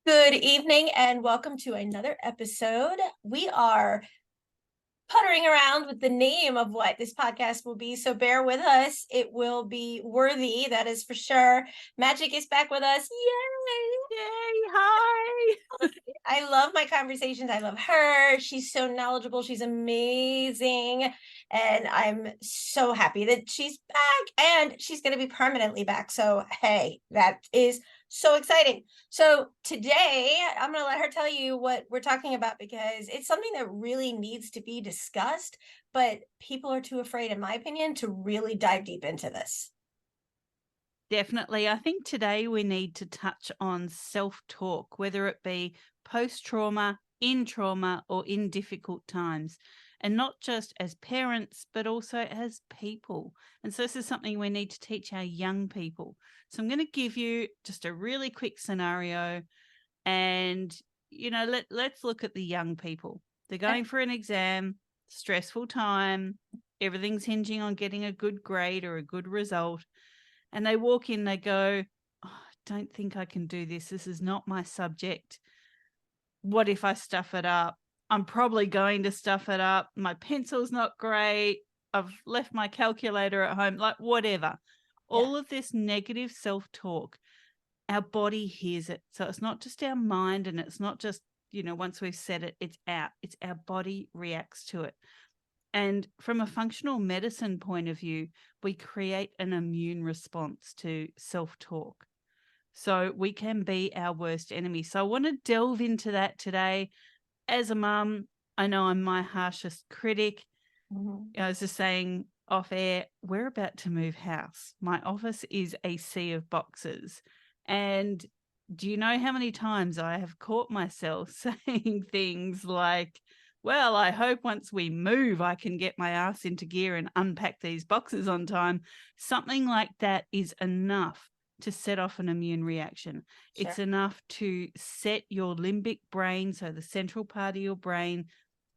Good evening and welcome to another episode. We are puttering around with the name of what this podcast will be, so bear with us. It will be worthy, that is for sure. Magic is back with us. Yay! Yay, hi. I love my conversations. I love her. She's so knowledgeable. She's amazing. And I'm so happy that she's back and she's going to be permanently back. So, hey, that is so exciting. So, today I'm going to let her tell you what we're talking about because it's something that really needs to be discussed, but people are too afraid, in my opinion, to really dive deep into this. Definitely. I think today we need to touch on self-talk, whether it be post-trauma, in trauma, or in difficult times, and not just as parents, but also as people. And so this is something we need to teach our young people. So I'm going to give you just a really quick scenario and let's look at the young people. They're going for an exam, stressful time, everything's hinging on getting a good grade or a good result. And they walk in, they go, "Oh, I don't think I can do this. This is not my subject. What if I stuff it up? I'm probably going to stuff it up. My pencil's not great. I've left my calculator at home," like whatever. Yeah, All of this negative self-talk, our body hears it. So it's not just our mind and it's not just, once we've said it, it's out. It's our body reacts to it. And from a functional medicine point of view, we create an immune response to self talk. So we can be our worst enemy. So I want to delve into that today. As a mum, I know I'm my harshest critic. mhm. I was just saying off air, we're about to move house. My office is a sea of boxes. And do you know how many times I have caught myself saying things like, well, I hope once we move, I can get my ass into gear and unpack these boxes on time. Something like that is enough to set off an immune reaction. It's Sure. enough to set your limbic brain, so the central part of your brain,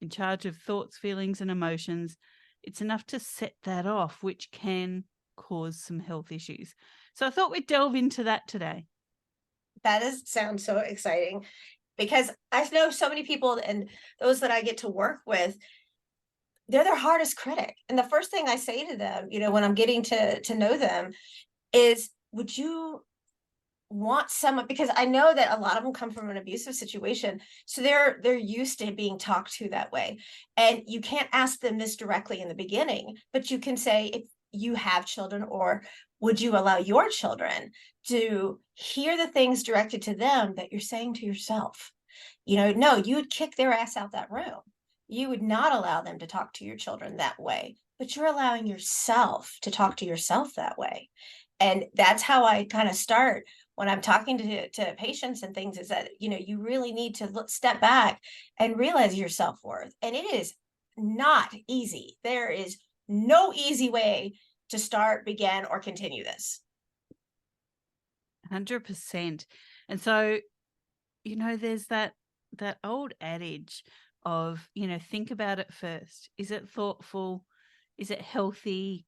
in charge of thoughts, feelings, and emotions. It's enough to set that off, which can cause some health issues. So I thought we'd delve into that today. That is sounds so exciting because I know so many people and those that I get to work with, they're their hardest critic. And the first thing I say to them, when I'm getting to know them is, would you want someone, because I know that a lot of them come from an abusive situation. So they're used to being talked to that way. And you can't ask them this directly in the beginning, but you can say, if you have children, or would you allow your children to hear the things directed to them that you're saying to yourself? No, you would kick their ass out that room. You would not allow them to talk to your children that way, but you're allowing yourself to talk to yourself that way. And that's how I kind of start when I'm talking to patients and things, is that, you really need to step back and realize your self-worth. And it is not easy. There is no easy way to start, begin, or continue this. 100%. And so, there's that old adage of, think about it first. Is it thoughtful? Is it healthy?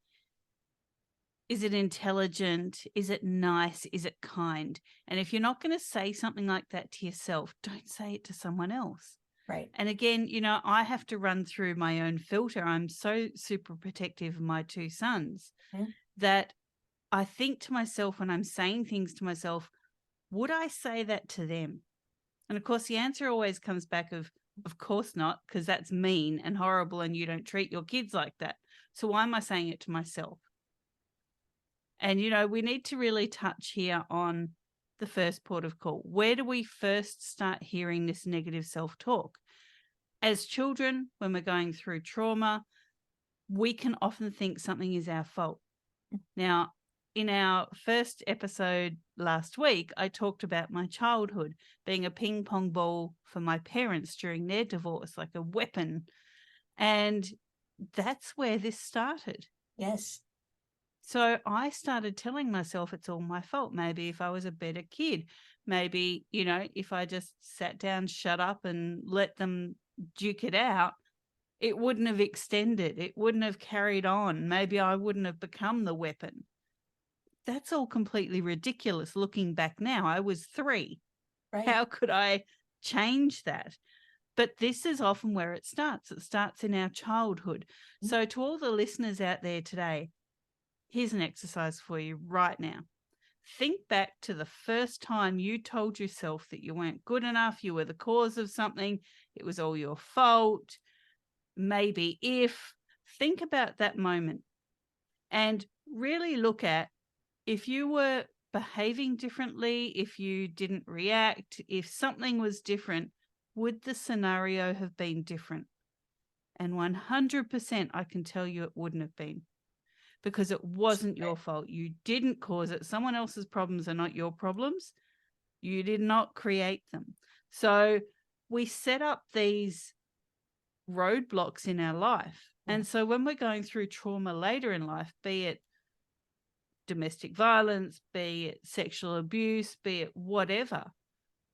Is it intelligent? Is it nice? Is it kind? And if you're not going to say something like that to yourself, don't say it to someone else. Right. And again, I have to run through my own filter. I'm so super protective of my two sons Mhm. that I think to myself when I'm saying things to myself, would I say that to them? And of course, the answer always comes back of course not, because that's mean and horrible and you don't treat your kids like that. So why am I saying it to myself? And, we need to really touch here on the first port of call. Where do we first start hearing this negative self talk? As children, when we're going through trauma, we can often think something is our fault. Now, in our first episode last week, I talked about my childhood being a ping pong ball for my parents during their divorce, like a weapon. And that's where this started. Yes. So I started telling myself it's all my fault. Maybe if I was a better kid, maybe, if I just sat down, shut up, and let them duke it out, it wouldn't have extended. It wouldn't have carried on. Maybe I wouldn't have become the weapon. That's all completely ridiculous looking back now. I was 3. Right. How could I change that? But this is often where it starts. It starts in our childhood. So to all the listeners out there today, here's an exercise for you right now. Think back to the first time you told yourself that you weren't good enough, you were the cause of something, it was all your fault. Maybe think about that moment and really look at if you were behaving differently, if you didn't react, if something was different, would the scenario have been different? And 100% I can tell you it wouldn't have been, because it wasn't your fault. You didn't cause it. Someone else's problems are not your problems. You did not create them. So we set up these roadblocks in our life. And so when we're going through trauma later in life, be it domestic violence, be it sexual abuse, be it whatever,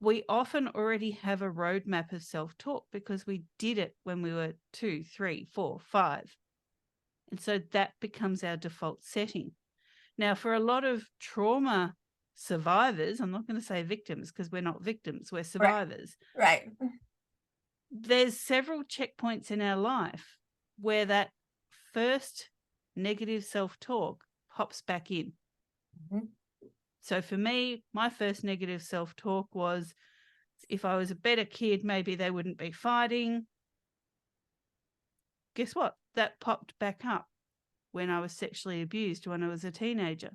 we often already have a roadmap of self-talk because we did it when we were 2, 3, 4, 5. And so that becomes our default setting. Now, for a lot of trauma survivors, I'm not going to say victims because we're not victims, we're survivors. Right. There's several checkpoints in our life where that first negative self-talk pops back in. Mm-hmm. So for me, my first negative self-talk was, if I was a better kid, maybe they wouldn't be fighting. Guess what? That popped back up when I was sexually abused when I was a teenager.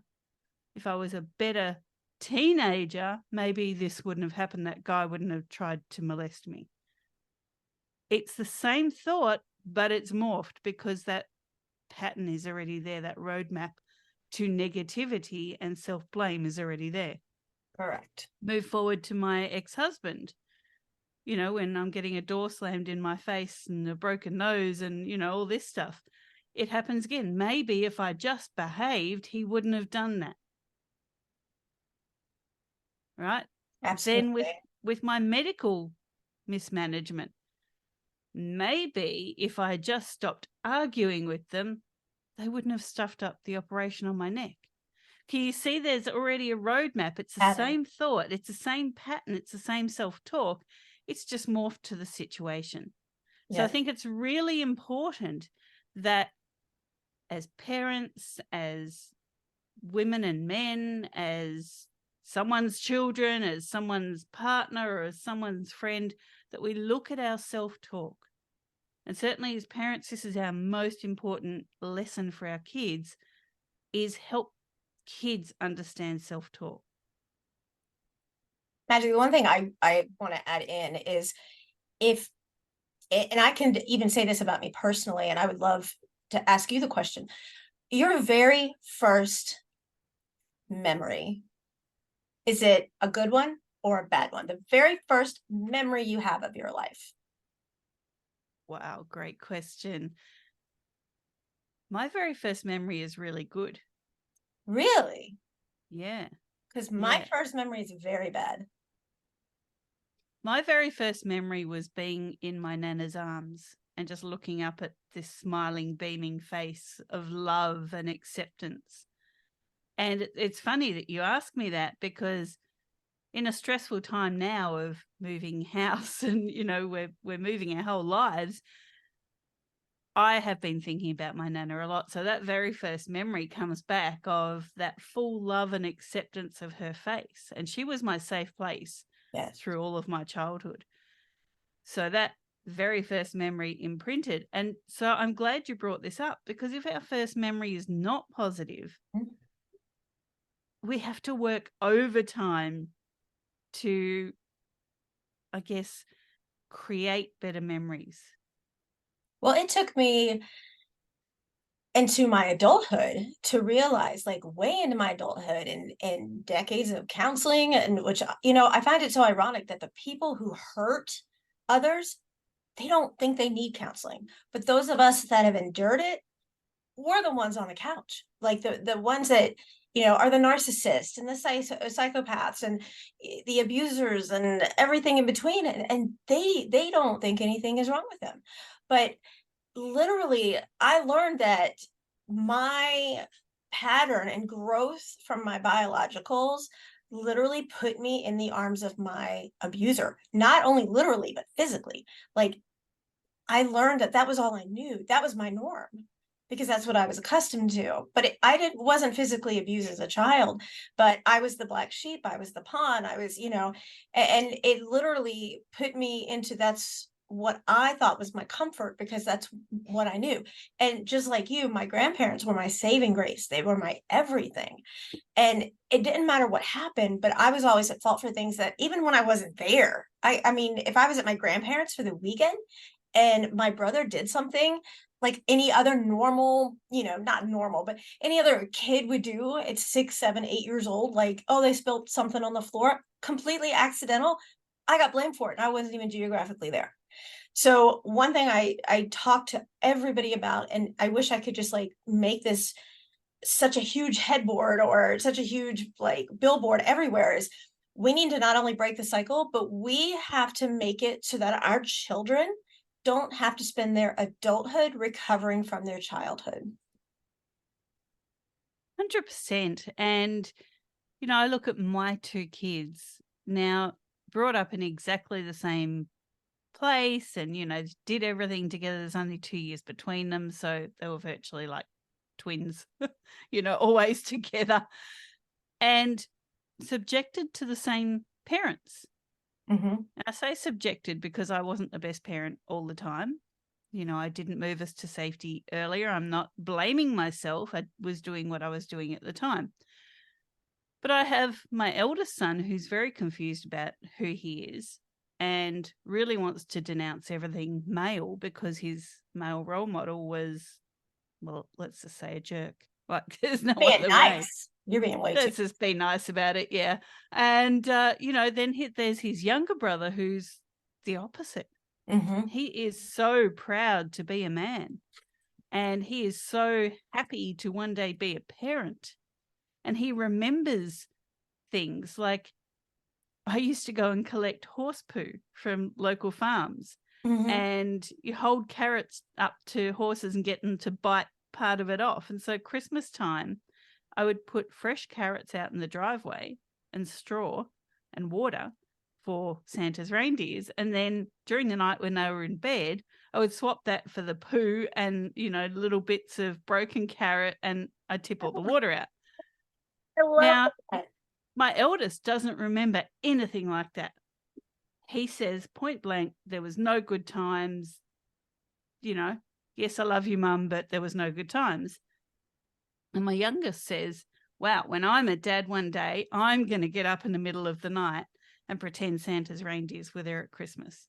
If I was a better teenager, maybe this wouldn't have happened. That guy wouldn't have tried to molest me. It's the same thought, but it's morphed because that pattern is already there. That roadmap to negativity and self-blame is already there. Correct. Move forward to my ex-husband. When I'm getting a door slammed in my face and a broken nose and, all this stuff, it happens again. Maybe if I just behaved, he wouldn't have done that. Right? Absolutely. Then with my medical mismanagement, maybe if I just stopped arguing with them, they wouldn't have stuffed up the operation on my neck. Can you see there's already a roadmap? It's the same thought. It's the same pattern. It's the same self-talk. It's just morphed to the situation. So I think it's really important that as parents, as women and men, as someone's children, as someone's partner, or as someone's friend, that we look at our self-talk. And certainly as parents, this is our most important lesson for our kids, is help kids understand self-talk. Magic, the one thing I want to add in is and I can even say this about me personally, and I would love to ask you the question. Your very first memory, is it a good one or a bad one? The very first memory you have of your life. Wow, great question. My very first memory is really good. Really? Yeah. Because my first memory is very bad. My very first memory was being in my nana's arms and just looking up at this smiling, beaming face of love and acceptance. And it's funny that you ask me that, because in a stressful time now of moving house and, we're moving our whole lives, I have been thinking about my nana a lot. So that very first memory comes back of that full love and acceptance of her face. And she was my safe place through all of my childhood. So that very first memory imprinted. And so I'm glad you brought this up, because if our first memory is not positive, we have to work overtime to, I guess, create better memories. Well, it took me into my adulthood to realize, like way into my adulthood and decades of counseling, and which, I find it so ironic that the people who hurt others, they don't think they need counseling. But those of us that have endured it, we're the ones on the couch, like the ones that, are the narcissists and the psychopaths and the abusers and everything in between. And they don't think anything is wrong with them. But literally, I learned that my pattern and growth from my biologicals literally put me in the arms of my abuser, not only literally, but physically. Like, I learned that that was all I knew. That was my norm because that's what I was accustomed to. But wasn't physically abused as a child, but I was the black sheep. I was the pawn. I was, and it literally put me into that's what I thought was my comfort because that's what I knew. And just like you, my grandparents were my saving grace. They were my everything. And it didn't matter what happened, but I was always at fault for things that even when I wasn't there, I mean, if I was at my grandparents for the weekend and my brother did something like any other normal, not normal, but any other kid would do at 6, 7, 8 years old, like, oh, they spilled something on the floor, completely accidental. I got blamed for it. And I wasn't even geographically there. So one thing I talk to everybody about, and I wish I could just like make this such a huge headboard or such a huge like billboard everywhere, is we need to not only break the cycle, but we have to make it so that our children don't have to spend their adulthood recovering from their childhood. 100%. And, I look at my two kids now, brought up in exactly the same place and, did everything together. There's only 2 years between them. So they were virtually like twins, always together and subjected to the same parents. Mm-hmm. And I say subjected because I wasn't the best parent all the time. I didn't move us to safety earlier. I'm not blaming myself. I was doing what I was doing at the time. But I have my eldest son who's very confused about who he is and really wants to denounce everything male because his male role model was, well, let's just say a jerk. Like, there's no Being other way. nice. You're being way too. Let's just be nice about it, yeah. And, then there's his younger brother who's the opposite. Mm-hmm. He is so proud to be a man and he is so happy to one day be a parent. And he remembers things like I used to go and collect horse poo from local farms Mm-hmm. and you hold carrots up to horses and get them to bite part of it off. And so Christmas time, I would put fresh carrots out in the driveway and straw and water for Santa's reindeers. And then during the night when they were in bed, I would swap that for the poo and, little bits of broken carrot and I'd tip all the water out. I love Now, that. my eldest doesn't remember anything like that. He says point blank, there was no good times. Yes, I love you, Mum, but there was no good times. And my youngest says, wow, when I'm a dad one day, I'm going to get up in the middle of the night and pretend Santa's reindeers were there at Christmas.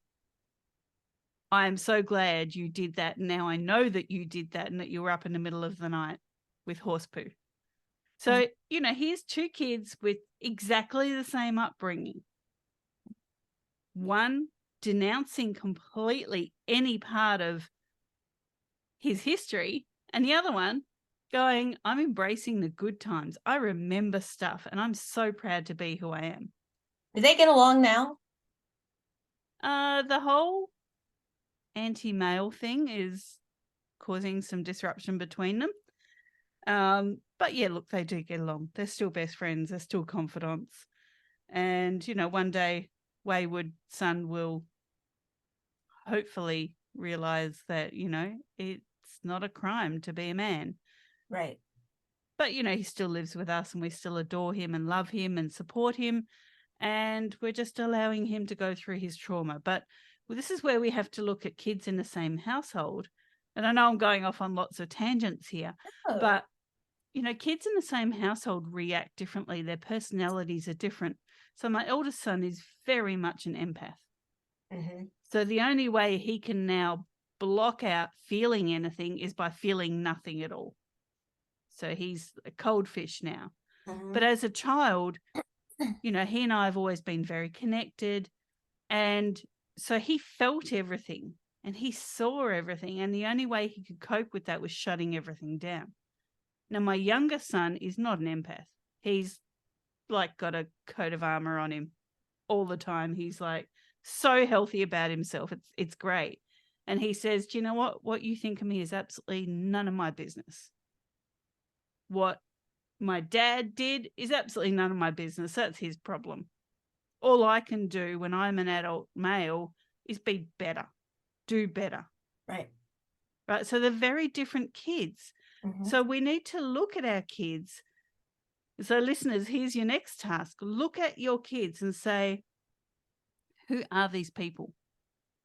I am so glad you did that. And now I know that you did that and that you were up in the middle of the night with horse poo. So, here's two kids with exactly the same upbringing. One denouncing completely any part of his history, and the other one going, I'm embracing the good times. I remember stuff, and I'm so proud to be who I am. Do they get along now? The whole anti-male thing is causing some disruption between them. But yeah, look, they do get along. They're still best friends. They're still confidants. And, one day wayward son will hopefully realize that, it's not a crime to be a man. Right. But, he still lives with us and we still adore him and love him and support him. And we're just allowing him to go through his trauma. But this is where we have to look at kids in the same household. And I know I'm going off on lots of tangents here, but, kids in the same household react differently. Their personalities are different. So my eldest son is very much an empath. Mm-hmm. So the only way he can now block out feeling anything is by feeling nothing at all. So he's a cold fish now. Mm-hmm. But as a child, he and I have always been very connected. And so he felt everything and he saw everything. And the only way he could cope with that was shutting everything down. Now, my younger son is not an empath. He's like got a coat of armor on him all the time. He's like so healthy about himself. It's great. And he says, do you know what you think of me is absolutely none of my business. What my dad did is absolutely none of my business. That's his problem. All I can do when I'm an adult male is be better, do better. Right. Right. So they're very different kids. Mhm. So we need to look at our kids. So, listeners, here's your next task. Look at your kids and say, who are these people?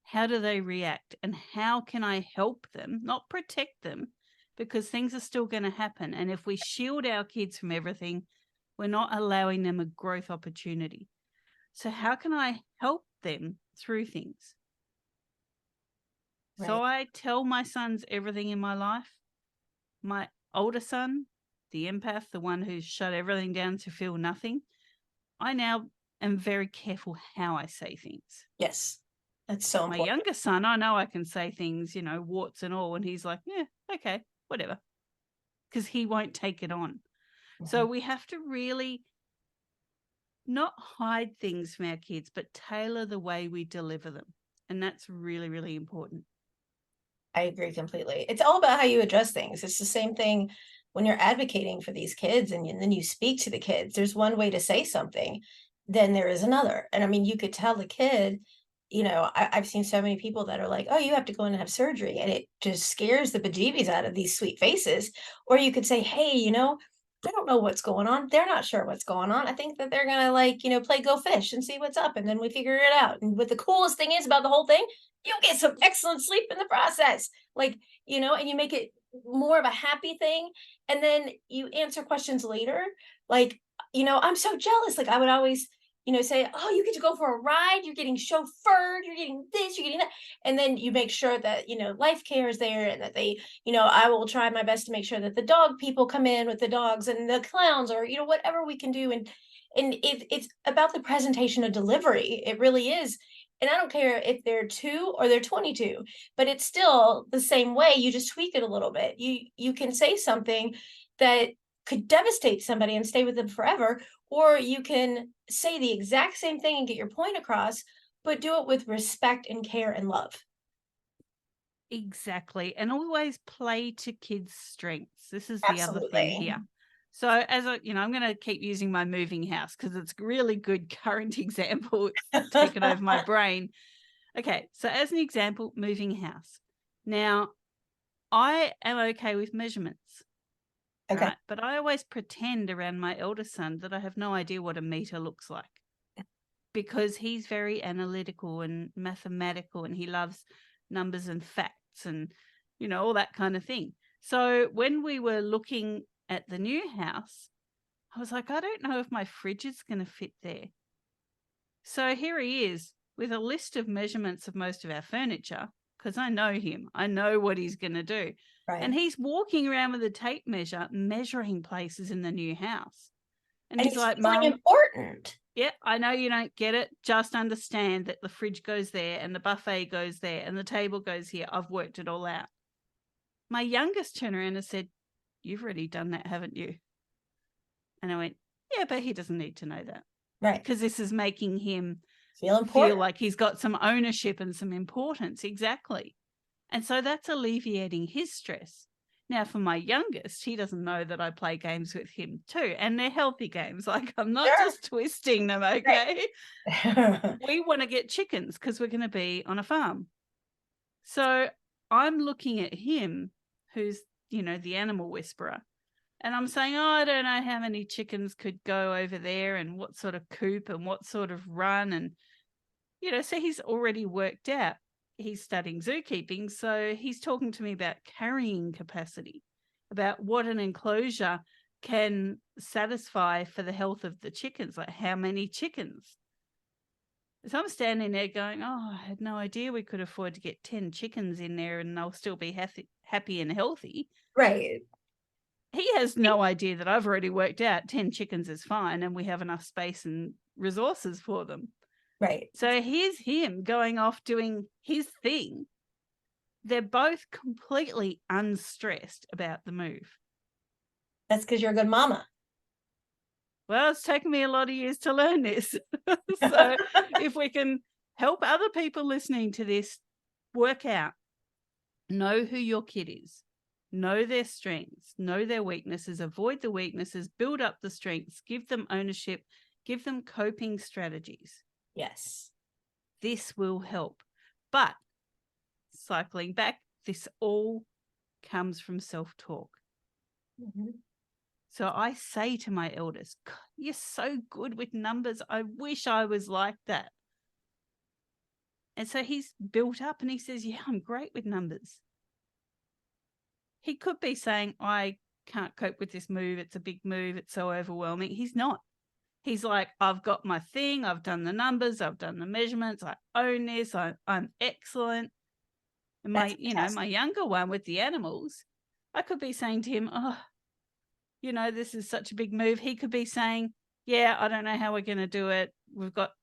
How do they react? And how can I help them, not protect them, because things are still going to happen. And if we shield our kids from everything, we're not allowing them a growth opportunity. So how can I help them through things? Right. So I tell my sons everything in my life. My older son, the empath, the one who's shut everything down to feel nothing, I now am very careful how I say things. Yes. That's so My important. younger son, I know I can say things, warts and all, and he's like, yeah, okay, whatever, because he won't take it on. So Mhm. we have to really not hide things from our kids, but tailor the way we deliver them. And that's really, really important. I agree completely. It's all about how you address things. It's the same thing when you're advocating for these kids and then you speak to the kids. There's one way to say something, then there is another. And I mean, you could tell the kid, I've seen so many people that are like, oh, you have to go in and have surgery. And it just scares the bejeebies out of these sweet faces. Or you could say, hey, I don't know what's going on. They're not sure what's going on. I think that they're going to play go fish and see what's up. And then we figure it out. And what the coolest thing is about the whole thing, you'll get some excellent sleep in the process. And you make it more of a happy thing. And then you answer questions later. Like, I'm so jealous. Like I would always, say, oh, you get to go for a ride. You're getting chauffeured. You're getting this, you're getting that. And then you make sure that, life care is there and that they, I will try my best to make sure that the dog people come in with the dogs and the clowns or, whatever we can do. And it's about the presentation of delivery. It really is. And I don't care if they're 2 or they're 22, but it's still the same way. You just tweak it a little bit. You can say something that could devastate somebody and stay with them forever, or you can say the exact same thing and get your point across, but do it with respect and care and love. Exactly. And always play to kids' strengths. This is the other thing Absolutely. here. So I'm going to keep using my moving house because it's a really good current example. It's taken over my brain. Okay. So as an example, moving house. Now, I am okay with measurements. Okay. Right. But I always pretend around my elder son that I have no idea what a meter looks like because he's very analytical and mathematical and he loves numbers and facts and, all that kind of thing. So when we were looking at the new house, I was like, I don't know if my fridge is going to fit there. So here he is with a list of measurements of most of our furniture because I know him. I know what he's going to do. Right. And he's walking around with a tape measure, measuring places in the new house. And And he's it's like, feeling Mum, important. yeah, I know you don't get it. Just understand that the fridge goes there and the buffet goes there and the table goes here. I've worked it all out. My youngest turned around and said, you've already done that, haven't you? And I went, yeah, but he doesn't need to know that. Right. Because this is making him Feel important. feel like he's got some ownership and some importance. Exactly. And so that's alleviating his stress. Now, for my youngest, he doesn't know that I play games with him too. And they're healthy games. Like I'm not Sure. just twisting them, okay? Right. We want to get chickens because we're going to be on a farm. So I'm looking at him, who's, the animal whisperer. And I'm saying, oh, I don't know how many chickens could go over there and what sort of coop and what sort of run. And, so he's already worked out. He's studying zookeeping. So he's talking to me about carrying capacity, about what an enclosure can satisfy for the health of the chickens, like how many chickens. So I'm standing there going, oh, I had no idea we could afford to get 10 chickens in there and they'll still be happy and healthy. Right. He has no idea that I've already worked out 10 chickens is fine and we have enough space and resources for them. Right. So here's him going off doing his thing. They're both completely unstressed about the move. That's because you're a good mama. Well, it's taken me a lot of years to learn this. So if we can help other people listening to this work out, know who your kid is, know their strengths, know their weaknesses, avoid the weaknesses, build up the strengths, give them ownership, give them coping strategies. Yes. This will help. But cycling back, this all comes from self-talk. Mm-hmm. So I say to my eldest, you're so good with numbers. I wish I was like that. And so he's built up and he says, yeah, I'm great with numbers. He could be saying, I can't cope with this move. It's a big move. It's so overwhelming. He's not. He's like, I've got my thing. I've done the numbers. I've done the measurements. I own this. I'm excellent. And That's my fantastic. younger one with the animals, I could be saying to him, oh, this is such a big move. He could be saying, yeah, I don't know how we're going to do it.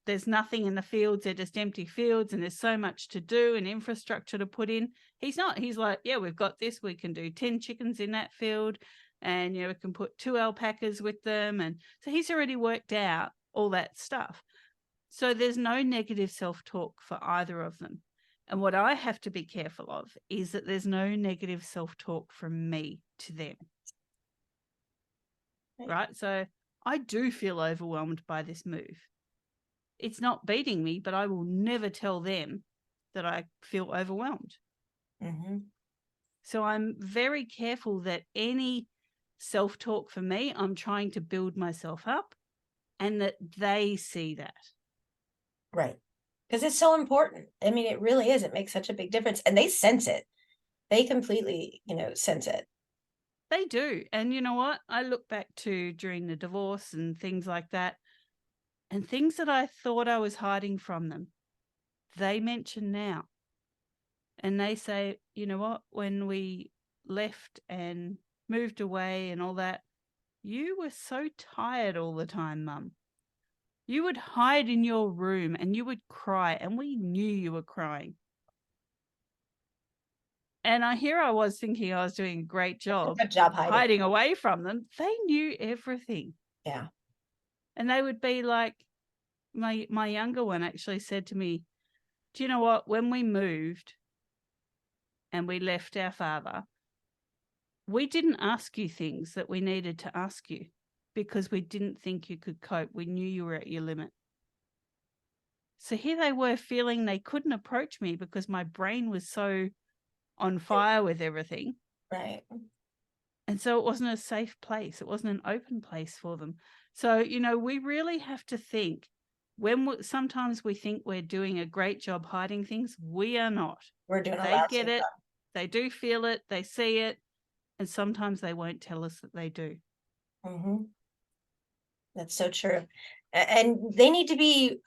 There's nothing in the fields. They're just empty fields and there's so much to do and infrastructure to put in. He's not. He's like, yeah, we've got this. We can do 10 chickens in that field and, we can put 2 alpacas with them. And so he's already worked out all that stuff. So there's no negative self-talk for either of them. And what I have to be careful of is that there's no negative self-talk from me to them. Right? So I do feel overwhelmed by this move. It's not beating me, but I will never tell them that I feel overwhelmed. Mm-hmm. So I'm very careful that any self-talk for me, I'm trying to build myself up and that they see that. Right. Because it's so important. I mean, it really is. It makes such a big difference. And they sense it. They completely, sense it. They do. And you know what? I look back to during the divorce and things like that, and things that I thought I was hiding from them, they mention now. And they say, you know what? When we left and moved away and all that, you were so tired all the time, Mum. You would hide in your room and you would cry, and we knew you were crying. And I was thinking I was doing a great job, Good job hiding. hiding away from them. They knew everything. Yeah. And they would be like, my younger one actually said to me, do you know what? When we moved and we left our father, we didn't ask you things that we needed to ask you because we didn't think you could cope. We knew you were at your limit. So here they were feeling they couldn't approach me because my brain was so on fire with everything. Right. And so it wasn't a safe place. It wasn't an open place for them. So, we really have to think sometimes we think we're doing a great job hiding things. We are not. We're doing a They lousy get it. job. They do feel it. They see it. And sometimes they won't tell us that they do. Mm-hmm. That's so true. And they need to be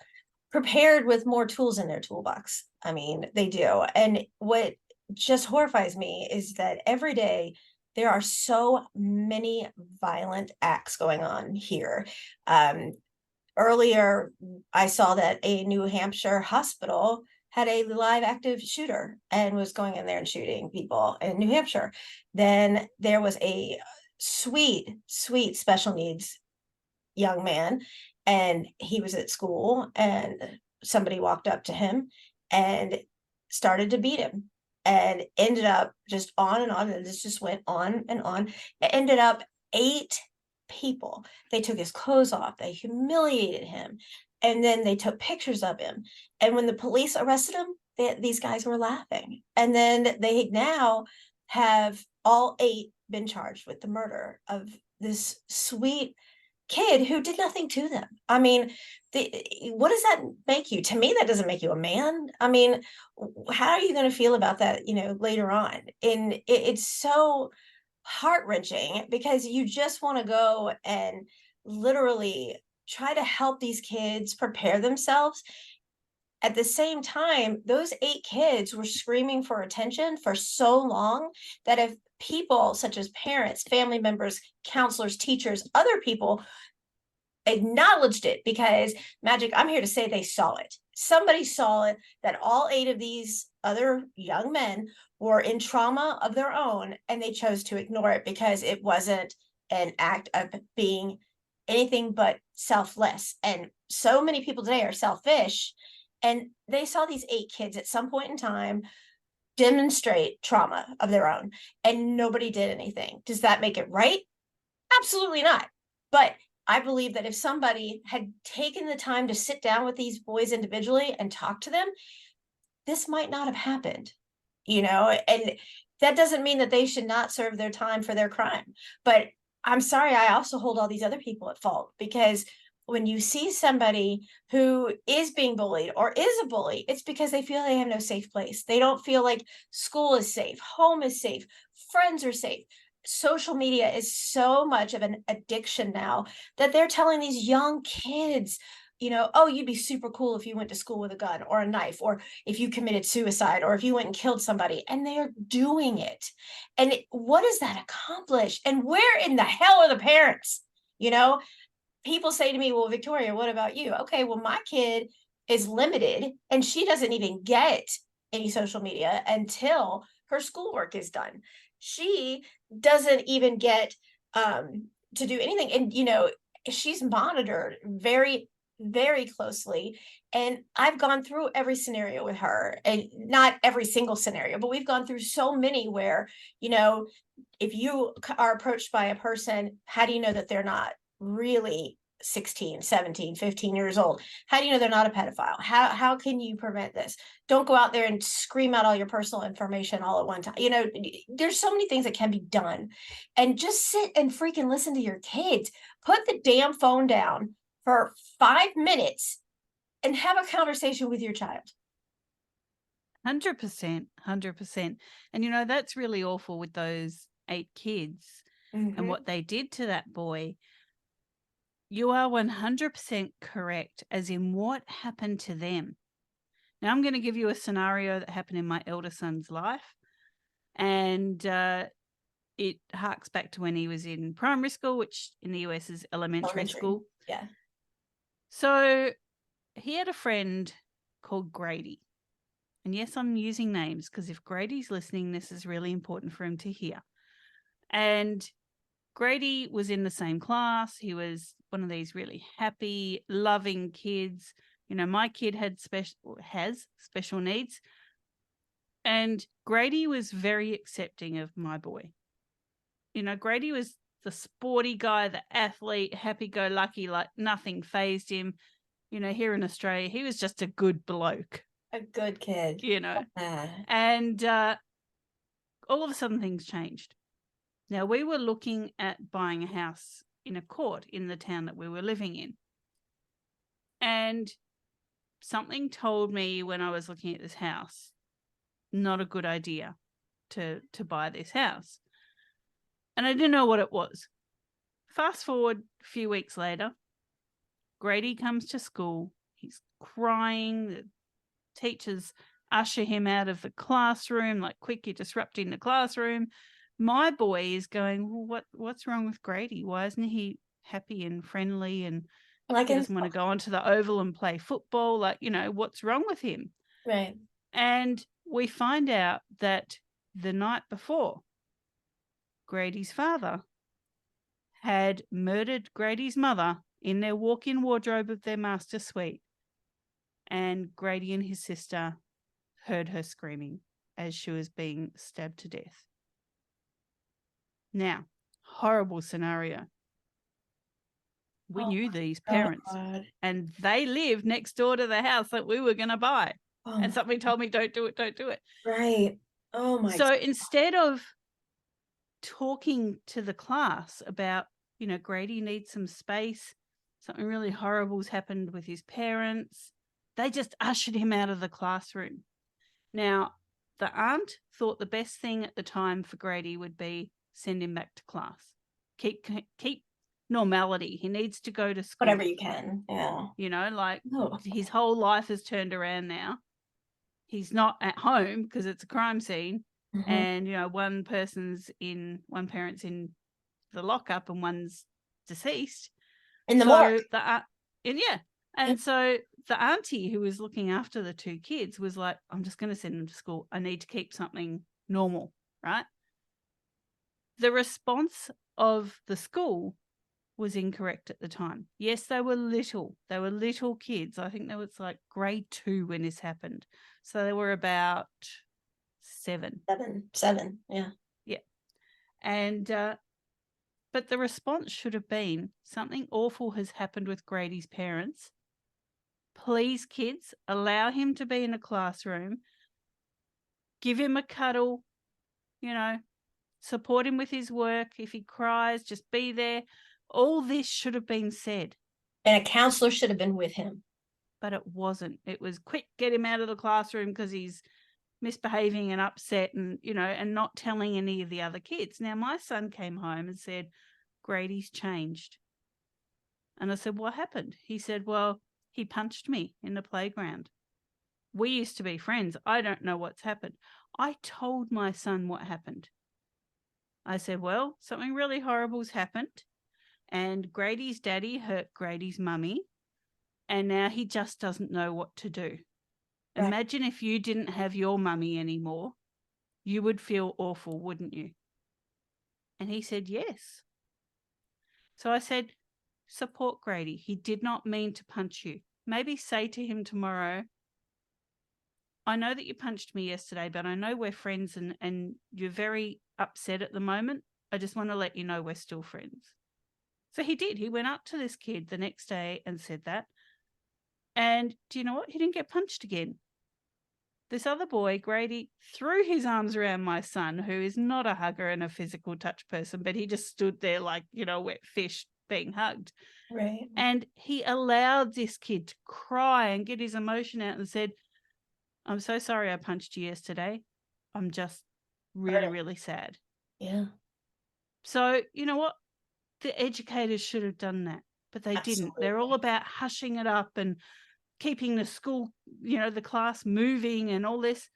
prepared with more tools in their toolbox. I mean, they do. And what just horrifies me is that every day there are so many violent acts going on here. Earlier, I saw that a New Hampshire hospital had a live active shooter and was going in there and shooting people in New Hampshire. Then there was a sweet special needs young man, and he was at school, and somebody walked up to him and started to beat him, and ended up just on and on, and this just went on and on. It ended up 8 people. They took his clothes off, they humiliated him, and then they took pictures of him. And when the police arrested him, these guys were laughing. And then they now have all 8 been charged with the murder of this sweet kid who did nothing to them. I mean, what does that make you? To me, that doesn't make you a man. I mean, how are you going to feel about that, later on? And it's so heart-wrenching because you just want to go and literally try to help these kids prepare themselves. At the same time, those 8 kids were screaming for attention for so long that if people such as parents, family members, counselors, teachers, other people acknowledged it, because Magic, I'm here to say they saw it. Somebody saw it, that all 8 of these other young men were in trauma of their own, and they chose to ignore it because it wasn't an act of being anything but selfless. And so many people today are selfish, and they saw these 8 kids at some point in time demonstrate trauma of their own, and nobody did anything. Does that make it right? Absolutely not. But I believe that if somebody had taken the time to sit down with these boys individually and talk to them, this might not have happened, and that doesn't mean that they should not serve their time for their crime. But I'm sorry, I also hold all these other people at fault, because when you see somebody who is being bullied or is a bully, it's because they feel they have no safe place. They don't feel like school is safe, home is safe, friends are safe. Social media is so much of an addiction now that they're telling these young kids, oh, you'd be super cool if you went to school with a gun or a knife, or if you committed suicide, or if you went and killed somebody, and they're doing it. And what does that accomplish? And where in the hell are the parents? People say to me, well, Victoria, what about you? Okay, well, my kid is limited and she doesn't even get any social media until her schoolwork is done. She doesn't even get to do anything. And, she's monitored very, very closely. And I've gone through every scenario with her, and not every single scenario, but we've gone through so many where, if you are approached by a person, how do you know that they're not really 16, 17, 15 years old? How do you know they're not a pedophile? How can you prevent this? Don't go out there and scream out all your personal information all at one time. There's so many things that can be done. And just sit and freaking listen to your kids. Put the damn phone down for 5 minutes and have a conversation with your child. 100%, 100%. And that's really awful with those 8 kids and what they did to that boy. You are 100% correct, as in what happened to them. Now, I'm going to give you a scenario that happened in my elder son's life, and it harks back to when he was in primary school, which in the US is elementary school. Yeah. So he had a friend called Grady. And yes, I'm using names because if Grady's listening, this is really important for him to hear. And Grady was in the same class. He was one of these really happy, loving kids. My kid has special needs. And Grady was very accepting of my boy. Grady was the sporty guy, the athlete, happy-go-lucky, like nothing fazed him. Here in Australia, he was just a good bloke. A good kid. And all of a sudden things changed. Now, we were looking at buying a house in a court in the town that we were living in. And something told me when I was looking at this house, not a good idea to buy this house. And I didn't know what it was. Fast forward a few weeks later, Grady comes to school. He's crying. The teachers usher him out of the classroom, like, quick, you're disrupting the classroom. My boy is going, well, what's wrong with Grady? Why isn't he happy and friendly, and he doesn't want to go onto the oval and play football? Like, what's wrong with him? Right. And we find out that the night before, Grady's father had murdered Grady's mother in their walk-in wardrobe of their master suite. And Grady and his sister heard her screaming as she was being stabbed to death. Now, horrible scenario. We knew these parents, and they lived next door to the house that we were going to buy. And something told me, don't do it. Right. Oh my. So instead of talking to the class about, Grady needs some space, something really horrible's happened with his parents, they just ushered him out of the classroom. Now, the aunt thought the best thing at the time for Grady would be send him back to class. Keep normality. He needs to go to school. Whatever you can. Yeah. His whole life has turned around now. He's not at home because it's a crime scene. Mm-hmm. And, one parent's in the lockup and one's deceased. In the morgue. So the auntie who was looking after the 2 kids was like, I'm just going to send them to school. I need to keep something normal, right? The response of the school was incorrect at the time. Yes, they were little. They were little kids. I think they was like grade 2 when this happened. So they were about 7. Seven. Yeah. Yeah. And, but the response should have been, something awful has happened with Grady's parents. Please, kids, allow him to be in a classroom. Give him a cuddle, support him with his work. If he cries, just be there. All this should have been said. And a counselor should have been with him. But it wasn't. It was quick, get him out of the classroom because he's misbehaving and upset and, and not telling any of the other kids. Now, my son came home and said, Grady's changed. And I said, what happened? He said, well, he punched me in the playground. We used to be friends. I don't know what's happened. I told my son what happened. I said, well, something really horrible's happened. And Grady's daddy hurt Grady's mummy. And now he just doesn't know what to do. Right. Imagine if you didn't have your mummy anymore. You would feel awful, wouldn't you? And he said, yes. So I said, support Grady. He did not mean to punch you. Maybe say to him tomorrow, I know that you punched me yesterday, but I know we're friends and you're very upset at the moment. I just want to let you know we're still friends. So he did. He went up to this kid the next day and said that. And do you know what? He didn't get punched again. This other boy, Grady, threw his arms around my son, who is not a hugger and a physical touch person, but he just stood there like, wet fish being hugged. Right. And he allowed this kid to cry and get his emotion out and said, I'm so sorry I punched you yesterday. I'm just really, really sad. Yeah. So, you know what? The educators should have done that, but they didn't. They're all about hushing it up and keeping the school, the class moving and all this.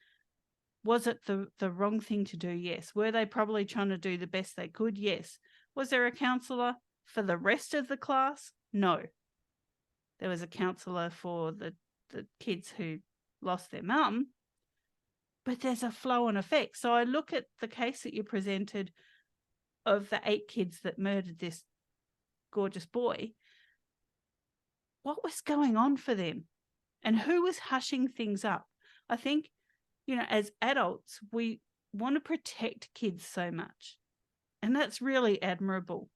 Was it the wrong thing to do? Yes. Were they probably trying to do the best they could? Yes. Was there a counsellor for the rest of the class? No. There was a counsellor for the kids who lost their mum, but there's a flow-on effect. So I look at the case that you presented of the 8 kids that murdered this gorgeous boy. What was going on for them? And who was hushing things up? I think, as adults, we want to protect kids so much. And that's really admirable.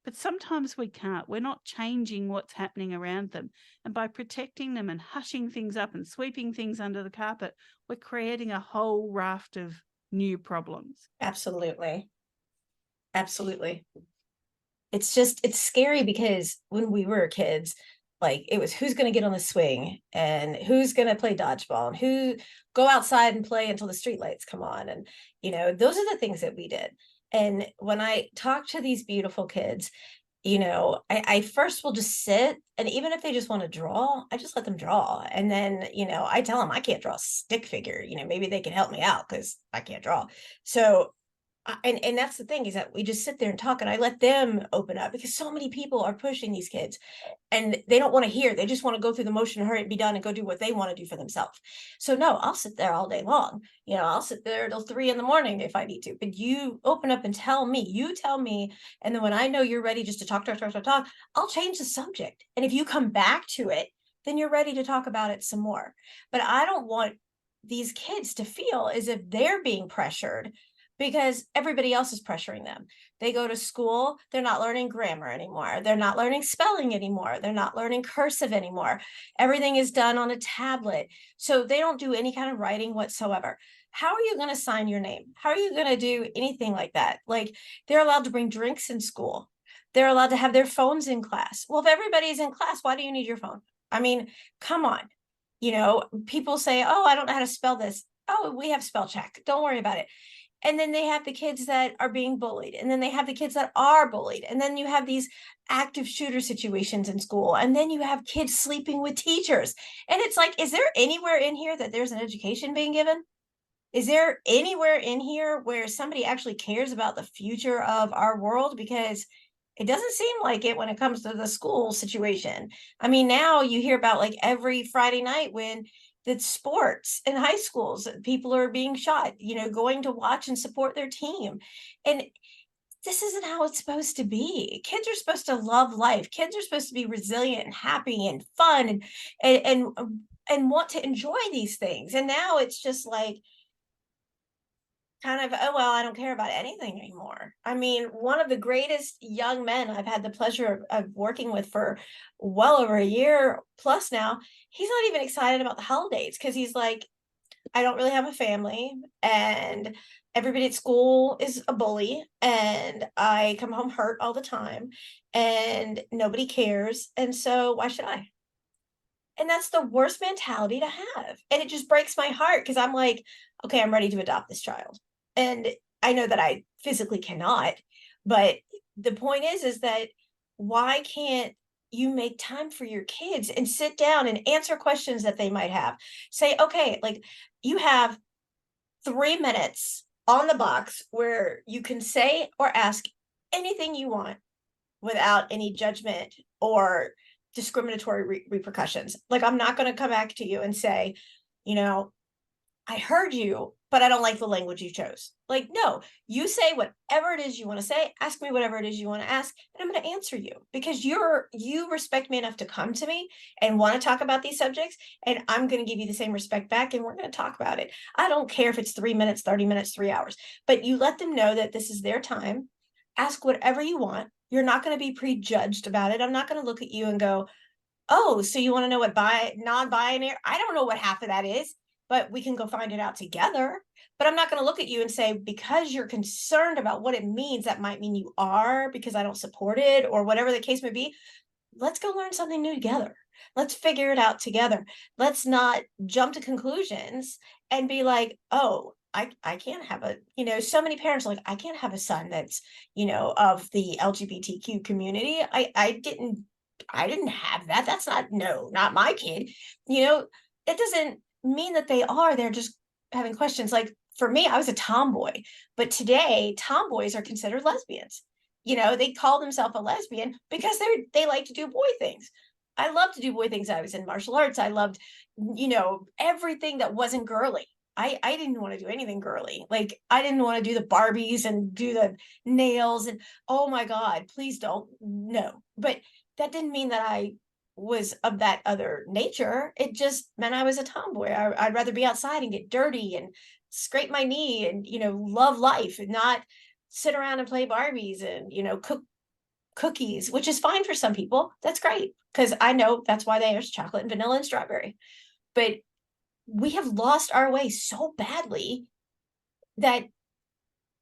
But sometimes we can't. We're not changing what's happening around them. And by protecting them and hushing things up and sweeping things under the carpet, we're creating a whole raft of new problems. Absolutely. Absolutely. It's scary because when we were kids, like it was who's going to get on the swing and who's going to play dodgeball and who go outside and play until the streetlights come on. And, those are the things that we did. And when I talk to these beautiful kids, I first will just sit, and even if they just want to draw, I just let them draw. And then, I tell them I can't draw a stick figure, maybe they can help me out because I can't draw. So, and that's the thing, is that we just sit there and talk, and I let them open up, because so many people are pushing these kids and they don't want to hear. They just want to go through the motion, hurry and be done, and go do what they want to do for themselves. So no, I'll sit there all day long. I'll sit there till 3 a.m. if I need to, but you open up and tell me. And then when I know you're ready just to talk, I'll change the subject. And if you come back to it, then you're ready to talk about it some more. But I don't want these kids to feel as if they're being pressured because everybody else is pressuring them. They go to school, they're not learning grammar anymore. They're not learning spelling anymore. They're not learning cursive anymore. Everything is done on a tablet. So they don't do any kind of writing whatsoever. How are you going to sign your name? How are you going to do anything like that? Like, they're allowed to bring drinks in school. They're allowed to have their phones in class. Well, if everybody's in class, why do you need your phone? I mean, come on. People say, oh, I don't know how to spell this. Oh, we have spell check. Don't worry about it. And then they have the kids that are being bullied. And then they have the kids that are bullied. And then you have these active shooter situations in school. And then you have kids sleeping with teachers. And it's like, is there anywhere in here that there's an education being given? Is there anywhere in here where somebody actually cares about the future of our world? Because it doesn't seem like it when it comes to the school situation. I mean, now you hear about like every Friday night when the sports in high schools, people are being shot, going to watch and support their team. And this isn't how it's supposed to be. Kids are supposed to love life. Kids are supposed to be resilient and happy and fun and want to enjoy these things. And now it's just like, kind of, oh, well, I don't care about anything anymore. I mean, one of the greatest young men I've had the pleasure of working with for well over a year plus now, he's not even excited about the holidays because he's like, I don't really have a family, and everybody at school is a bully, and I come home hurt all the time, and nobody cares. And so why should I? And that's the worst mentality to have. And it just breaks my heart because I'm like, okay, I'm ready to adopt this child. And I know that I physically cannot, but the point is that why can't you make time for your kids and sit down and answer questions that they might have? Say, okay, like you have 3 minutes on the box where you can say or ask anything you want without any judgment or discriminatory repercussions. Like, I'm not going to come back to you and say, you know, I heard you, but I don't like the language you chose. Like, no, you say whatever it is you want to say, ask me whatever it is you want to ask, and I'm going to answer you because you respect me enough to come to me and want to talk about these subjects, and I'm going to give you the same respect back, and we're going to talk about it. I don't care if it's 3 minutes, 30 minutes, 3 hours, but you let them know that this is their time. Ask whatever you want. You're not going to be prejudged about it. I'm not going to look at you and go, oh, so you want to know what non-binary? I don't know what half of that is, but we can go find it out together. But I'm not going to look at you and say, because you're concerned about what it means, that might mean you are, because I don't support it, or whatever the case may be. Let's go learn something new together. Let's figure it out together. Let's not jump to conclusions and be like, oh, I can't have a, so many parents are like, I can't have a son that's, of the LGBTQ community. I didn't have that. That's not my kid. It doesn't mean that they are. They're just having questions. Like for me, I was a tomboy, but today tomboys are considered lesbians. They call themselves a lesbian because they like to do boy things. I love to do boy things. I was in martial arts. I loved, everything that wasn't girly. I didn't want to do anything girly. Like I didn't want to do the Barbies and do the nails and oh my God, please don't. No. But that didn't mean that I was of that other nature. It just meant I was a tomboy. I'd rather be outside and get dirty and scrape my knee and, love life and not sit around and play Barbies and, cook cookies, which is fine for some people. That's great. Because I know that's why there's chocolate and vanilla and strawberry. But we have lost our way so badly that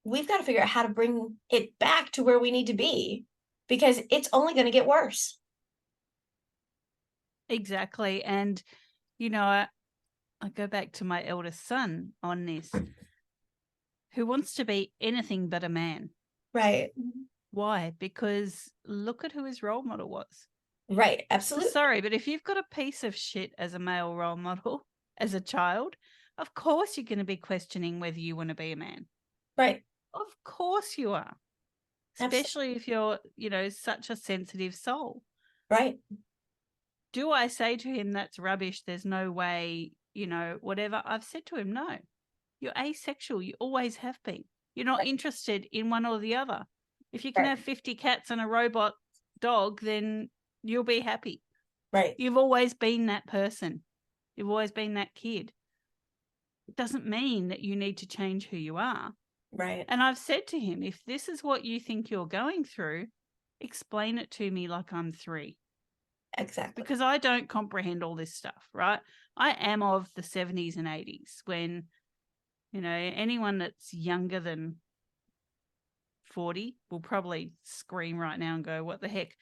we've got to figure out how to bring it back to where we need to be because it's only going to get worse. Exactly. And, I go back to my eldest son on this, who wants to be anything but a man. Right. Why? Because look at who his role model was. Right. Absolutely. So sorry, but if you've got a piece of shit as a male role model as a child, of course you're going to be questioning whether you want to be a man. Right. Of course you are. Especially if you're, such a sensitive soul. Right. Do I say to him that's rubbish? There's no way, whatever. I've said to him, no, you're asexual. You always have been. You're not interested in one or the other. If you can have 50 cats and a robot dog, then you'll be happy. Right. You've always been that person. You've always been that kid. It doesn't mean that you need to change who you are. Right. And I've said to him, if this is what you think you're going through, explain it to me like I'm 3. Exactly. Because I don't comprehend all this stuff, right? I am of the 70s and 80s when, anyone that's younger than 40 will probably scream right now and go, what the heck?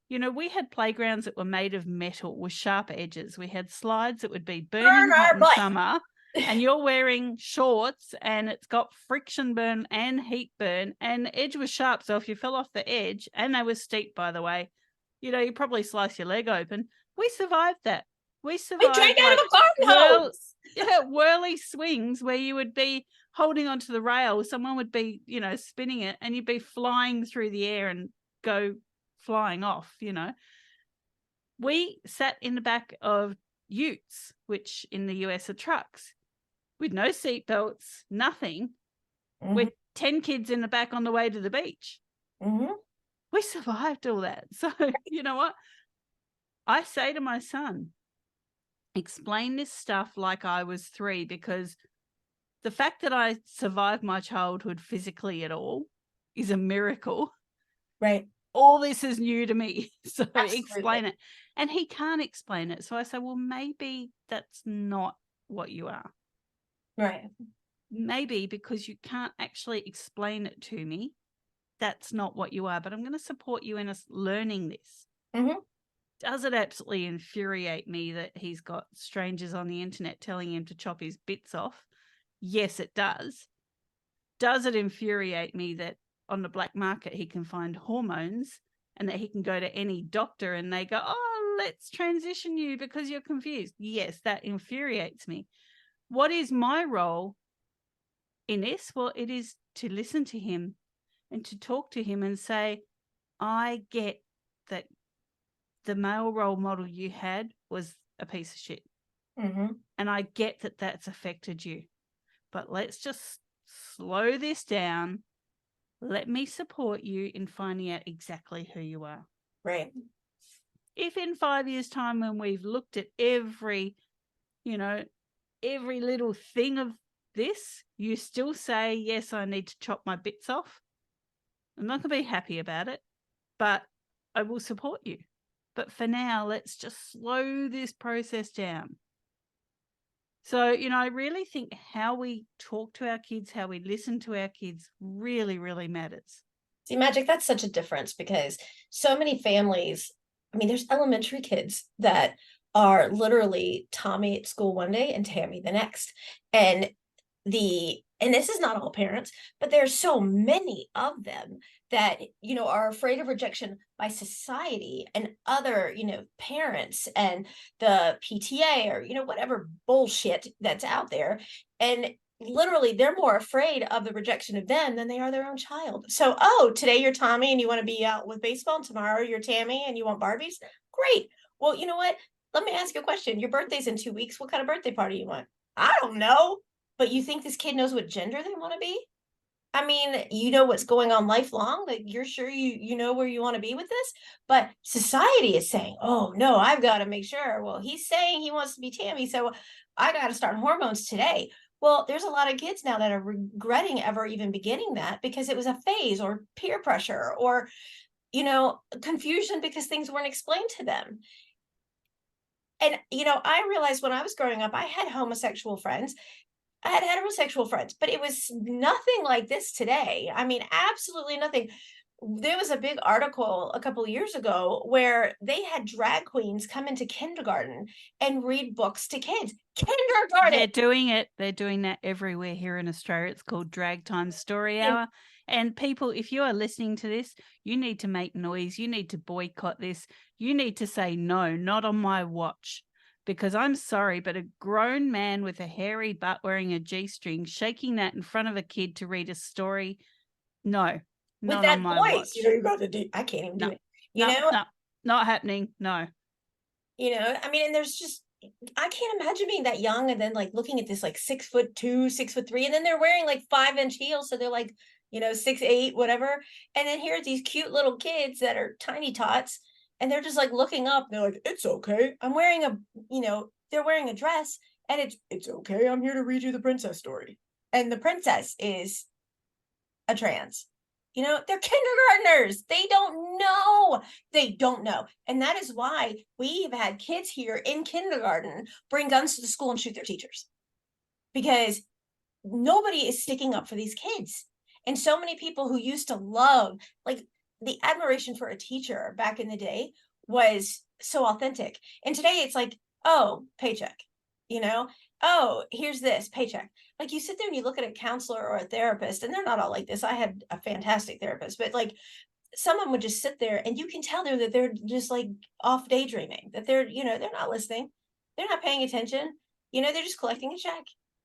We had playgrounds that were made of metal with sharp edges. We had slides that would be burning hot in summer and you're wearing shorts and it's got friction burn and heat burn and the edge was sharp. So if you fell off the edge, and they were steep, by the way, you probably slice your leg open. We survived that. We survived. We drank out of a garden hose. Yeah, whirly swings where you would be holding onto the rail. Someone would be, spinning it and you'd be flying through the air and go flying off, We sat in the back of utes, which in the US are trucks, with no seatbelts, nothing, with 10 kids in the back on the way to the beach. Mm-hmm. We survived all that. So, you know what? I say to my son, explain this stuff like I was 3, because The fact that I survived my childhood physically at all is a miracle. Right. All this is new to me. So Absolutely. explain it. And he can't explain it. So I say, well, maybe that's not what you are. Right. Maybe because you can't actually explain it to me, that's not what you are. But I'm going to support you in us learning this. Hmm. Does it absolutely infuriate me that he's got strangers on the internet telling him to chop his bits off? Yes, it does. Does it infuriate me that on the black market he can find hormones and that he can go to any doctor and they go, oh, let's transition you because you're confused? Yes, that infuriates me. What is my role in this? Well, it is to listen to him and to talk to him and say, I get that the male role model you had was a piece of shit. Hmm. And I get that that's affected you. But let's just slow this down. Let me support you in finding out exactly who you are. Right. If in 5 years' time, when we've looked at every, every little thing of this, you still say, yes, I need to chop my bits off, I'm not going to be happy about it, but I will support you. But for now, let's just slow this process down. So, I really think how we talk to our kids, how we listen to our kids really, really matters. See, Magic, that's such a difference because so many families, I mean, there's elementary kids that are literally Tommy at school one day and Tammy the next. And and this is not all parents, but there's so many of them that, are afraid of rejection by society and other, parents and the PTA or, whatever bullshit that's out there. And literally they're more afraid of the rejection of them than they are their own child. So, oh, today you're Tommy and you want to be out with baseball, and tomorrow you're Tammy and you want Barbies. Great. Well, you know what? Let me ask you a question. Your birthday's in 2 weeks. What kind of birthday party you want? I don't know. But you think this kid knows what gender they want to be? I mean, you know what's going on lifelong. Like you're sure you know where you want to be with this, but society is saying, "Oh no, I've got to make sure." Well, he's saying he wants to be Tammy, so I got to start hormones today. Well, there's a lot of kids now that are regretting ever even beginning that because it was a phase or peer pressure or confusion because things weren't explained to them. And I realized when I was growing up, I had homosexual friends. I had heterosexual friends, but it was nothing like this today. I mean, absolutely nothing. There was a big article a couple of years ago where they had drag queens come into kindergarten and read books to kids. Kindergarten. They're doing it. They're doing that everywhere here in Australia. It's called Drag Time Story Hour. And people, if you are listening to this, you need to make noise. You need to boycott this. You need to say no, not on my watch. Because I'm sorry, but a grown man with a hairy butt wearing a G-string, shaking that in front of a kid to read a story, no, With not on that my voice, watch. you got to do. I can't even do No, it. no, not happening. No. I mean, and there's just I can't imagine being that young and then like looking at this like 6'2", 6'3", and then they're wearing like 5-inch heels, so they're like 6'8", whatever. And then here are these cute little kids that are tiny tots, and they're just like looking up. They're like, "It's okay. I'm wearing they're wearing a dress, and it's okay. I'm here to read you the princess story." And the princess is a trans. They're kindergartners. They don't know. They don't know. And that is why we've had kids here in kindergarten bring guns to the school and shoot their teachers because nobody is sticking up for these kids. And so many people who used to love, like the admiration for a teacher back in the day was so authentic. And today it's like, oh, paycheck, you know, oh, here's this paycheck. Like you sit there and you look at a counselor or a therapist, and they're not all like this. I had a fantastic therapist, but like someone would just sit there and you can tell that they're just like off daydreaming, that they're not listening. They're not paying attention. They're just collecting a check.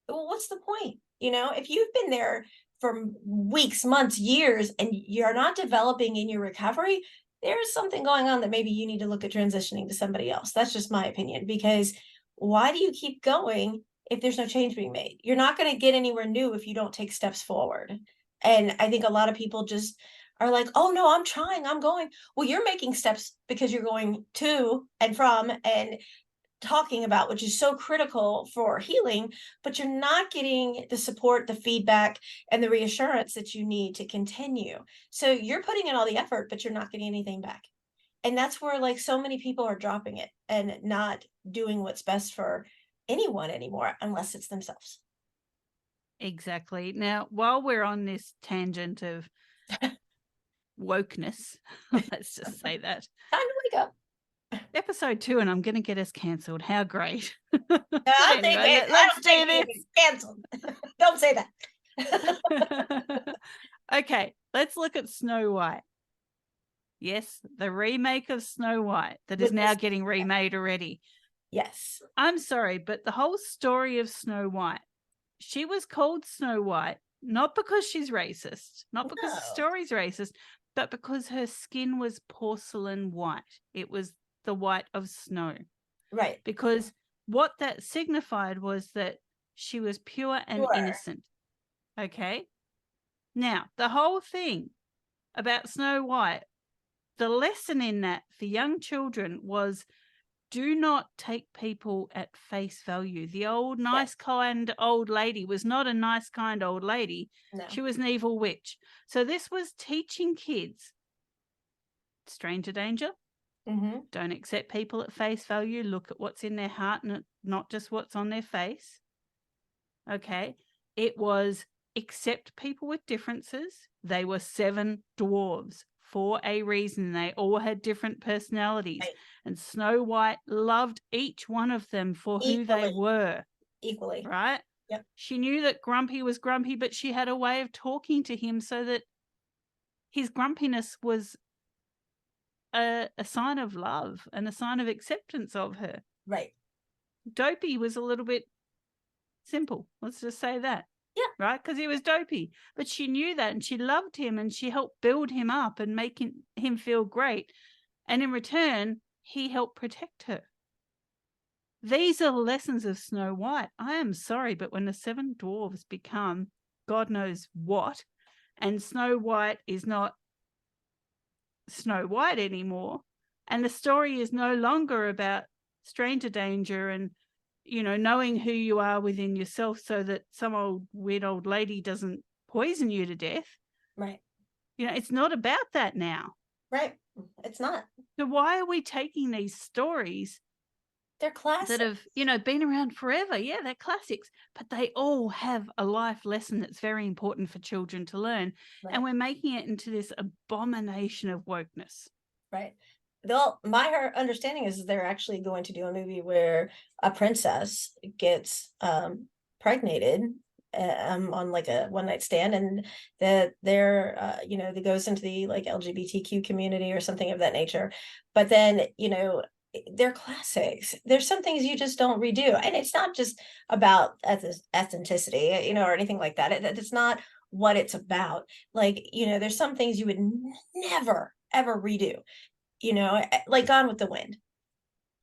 Well, what's the point? If you've been there for weeks, months, years, and you're not developing in your recovery, there's something going on that maybe you need to look at transitioning to somebody else. That's just my opinion, because why do you keep going if there's no change being made? You're not going to get anywhere new if you don't take steps forward. And I think a lot of people just are like, oh no, I'm trying, I'm going. Well, you're making steps because you're going to and from, and talking about, which is so critical for healing, but you're not getting the support, the feedback, and the reassurance that you need to continue. So you're putting in all the effort, but you're not getting anything back. And that's where like so many people are dropping it and not doing what's best for anyone anymore, unless it's themselves. Exactly. Now, while we're on this tangent of wokeness, let's just say that, Time to wake up. episode 2, and I'm going to get us cancelled. How great. No, But anyway, I let's don't do think this. you get canceled. Don't say that. Okay, let's look at Snow White. Yes, the remake of Snow White that is With now this, getting remade already. yes. I'm sorry, but the whole story of Snow White, she was called Snow White not because she's racist, not because the No. story's racist, but because her skin was porcelain white. It was the white of snow. Right. Because what that signified was that she was pure and Sure. innocent. Okay? Now, the whole thing about Snow White, the lesson in that for young children was, do not take people at face value. The old, nice, kind old lady was not a nice, kind old lady. No. She was an evil witch. So this was teaching kids, stranger danger. Mm-hmm. Don't accept people at face value. Look at what's in their heart and not just what's on their face. Okay. It was accept people with differences. They were 7 dwarves for a reason. They all had different personalities. Right. And Snow White loved each one of them for who they Equally. were. Equally. Right? Yep. She knew that Grumpy was grumpy, but she had a way of talking to him so that his grumpiness was a sign of love and a sign of acceptance of her. Right. Dopey was a little bit simple. Let's just say that. Yeah. Right? Because he was dopey. But she knew that and she loved him and she helped build him up and make him feel great. And in return, he helped protect her. These are the lessons of Snow White. I am sorry, but when the 7 dwarves become God knows what, and Snow White is not Snow White anymore, and the story is no longer about stranger danger and, you know, knowing who you are within yourself so that some old weird old lady doesn't poison you to death. Right. You know, it's not about that now. Right. It's not. So why are we taking these stories They're classic. that have, you know, been around forever? Yeah, they're classics, but they all have a life lesson that's very important for children to learn. Right. And we're making it into this abomination of wokeness. Right. Well, my understanding is they're actually going to do a movie where a princess gets pregnated on like a one night stand, and that they're you know, that goes into the like LGBTQ community or something of that nature. But then, you know, they're classics. There's some things you just don't redo, and it's not just about ethnicity, you know, or anything like that. It's not what it's about. Like, you know, there's some things you would never ever redo, you know, like Gone with the Wind.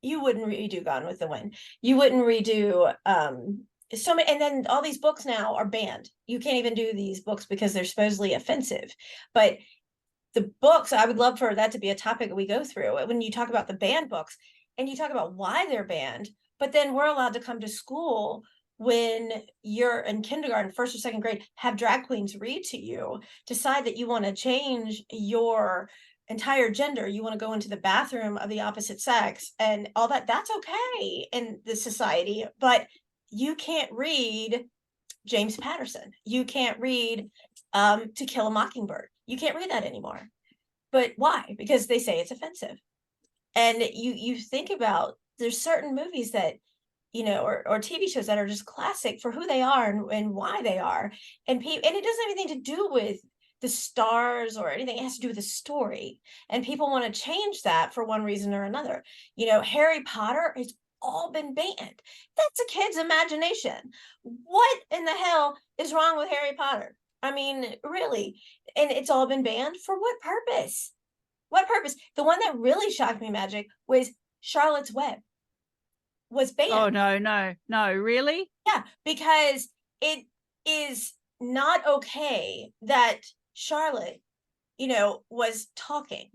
You wouldn't redo Gone with the Wind. You wouldn't redo so many, and then all these books now are banned. You can't even do these books because they're supposedly offensive. But the books, I would love for that to be a topic we go through when you talk about the banned books and you talk about why they're banned, but then we're allowed to come to school when you're in kindergarten, first or second grade, have drag queens read to you, decide that you want to change your entire gender, you want to go into the bathroom of the opposite sex and all that. That's okay in this society, but you can't read James Patterson. You can't read To Kill a Mockingbird. You can't read that anymore. But why? Because they say it's offensive. And you think about, there's certain movies that, you know, or TV shows that are just classic for who they are and why they are. And it doesn't have anything to do with the stars or anything. It has to do with the story. And people want to change that for one reason or another. You know, Harry Potter has all been banned. That's a kid's imagination. What in the hell is wrong with Harry Potter? I mean, really. And it's all been banned for what purpose? What purpose? The one that really shocked me, Magic, was Charlotte's Web was banned. Oh, no, really? Yeah, because it is not okay that Charlotte, you know, was talking